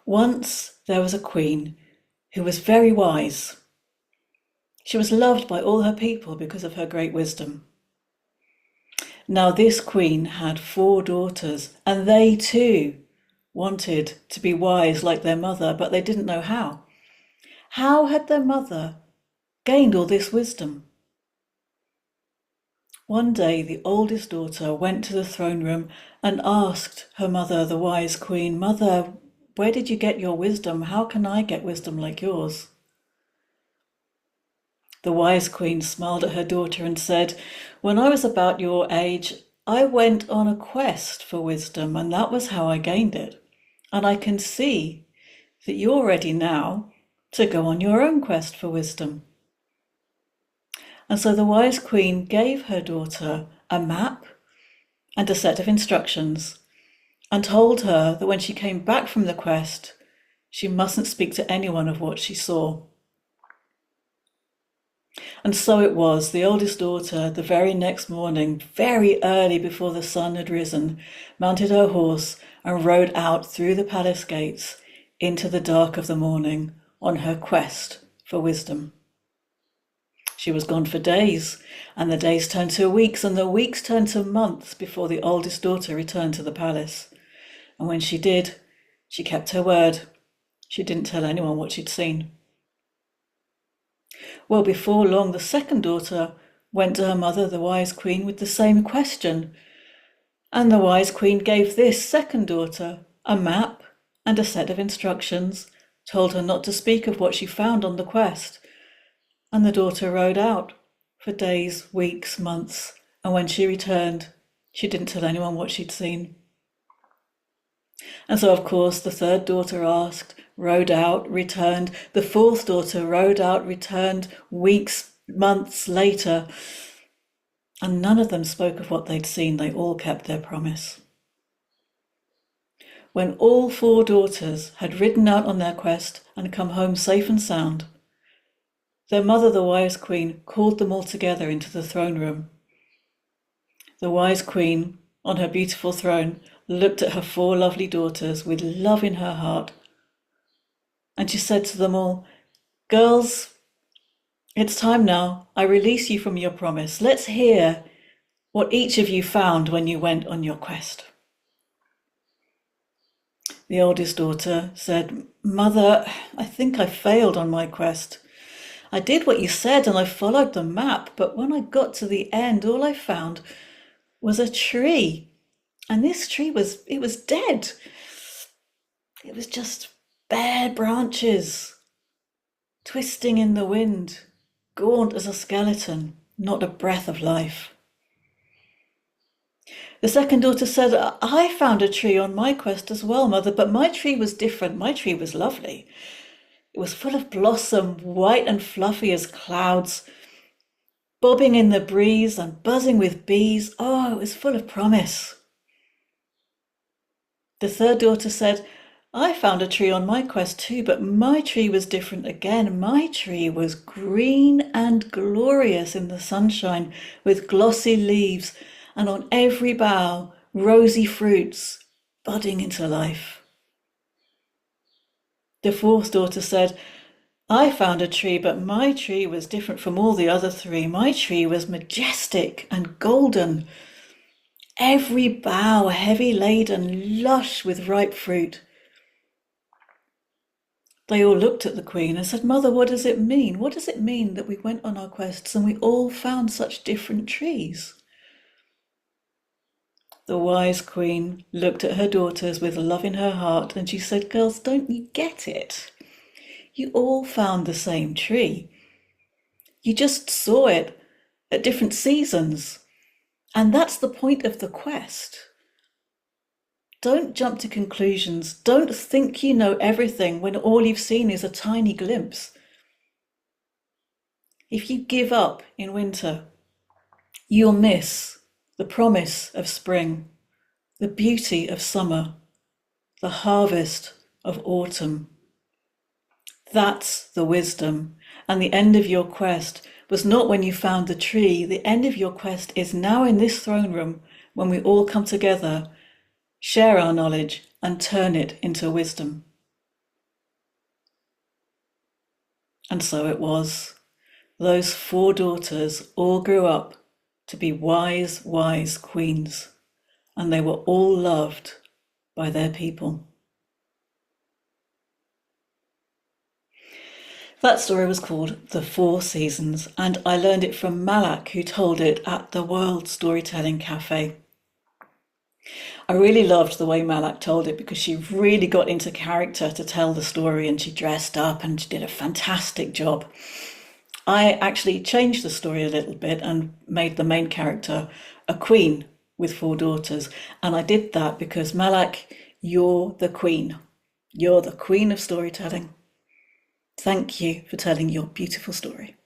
Once there was a queen who was very wise. She was loved by all her people because of her great wisdom. Now this queen had 4 daughters, and they too wanted to be wise like their mother, but they didn't know how. How had their mother gained all this wisdom? One day the oldest daughter went to the throne room and asked her mother, the wise queen, "Mother, where did you get your wisdom? How can I get wisdom like yours?" The wise queen smiled at her daughter and said, "When I was about your age, I went on a quest for wisdom, and that was how I gained it. And I can see that you're ready now to go on your own quest for wisdom." And so the wise queen gave her daughter a map and a set of instructions and told her that when she came back from the quest, she mustn't speak to anyone of what she saw. And so it was. The oldest daughter, the very next morning, very early before the sun had risen, mounted her horse and rode out through the palace gates into the dark of the morning on her quest for wisdom. She was gone for days, and the days turned to weeks, and the weeks turned to months before the oldest daughter returned to the palace. And when she did, she kept her word. She didn't tell anyone what she'd seen. Well, before long, the second daughter went to her mother, the wise queen, with the same question. And the wise queen gave this second daughter a map and a set of instructions, told her not to speak of what she found on the quest. And the daughter rode out for days, weeks, months, and when she returned, she didn't tell anyone what she'd seen. And so, of course, the third daughter asked, rode out, returned. The fourth daughter rode out, returned weeks, months later. And none of them spoke of what they'd seen. They all kept their promise. When all 4 daughters had ridden out on their quest and come home safe and sound, their mother, the wise queen, called them all together into the throne room. The wise queen, on her beautiful throne, looked at her 4 lovely daughters with love in her heart. And she said to them all, "Girls, it's time now. I release you from your promise. Let's hear what each of you found when you went on your quest." The oldest daughter said, "Mother, I think I failed on my quest. I did what you said and I followed the map, but when I got to the end, all I found was a tree. And this tree was dead. It was just bare branches, twisting in the wind, gaunt as a skeleton, not a breath of life." The second daughter said, "I found a tree on my quest as well, Mother, but my tree was different. My tree was lovely. It was full of blossom, white and fluffy as clouds, bobbing in the breeze and buzzing with bees. Oh, it was full of promise." The third daughter said, "I found a tree on my quest too, but my tree was different again. My tree was green and glorious in the sunshine, with glossy leaves, and on every bough, rosy fruits budding into life." The fourth daughter said, "I found a tree, but my tree was different from all the other 3. My tree was majestic and golden, every bough heavy laden, lush with ripe fruit." They all looked at the queen and said, "Mother, what does it mean? What does it mean that we went on our quests and we all found such different trees?" The wise queen looked at her daughters with love in her heart, and she said, "Girls, don't you get it? You all found the same tree. You just saw it at different seasons. And that's the point of the quest. Don't jump to conclusions. Don't think you know everything when all you've seen is a tiny glimpse. If you give up in winter, you'll miss the promise of spring, the beauty of summer, the harvest of autumn. That's the wisdom. And the end of your quest was not when you found the tree. The end of your quest is now in this throne room, when we all come together, share our knowledge and turn it into wisdom. And so it was. Those 4 daughters all grew up to be wise, wise queens, and they were all loved by their people. That story was called The 4 Seasons, and I learned it from Malak, who told it at the World Storytelling Cafe. I really loved the way Malak told it because she really got into character to tell the story, and she dressed up and she did a fantastic job. I actually changed the story a little bit and made the main character a queen with 4 daughters. And I did that because, Malak, you're the queen. You're the queen of storytelling. Thank you for telling your beautiful story.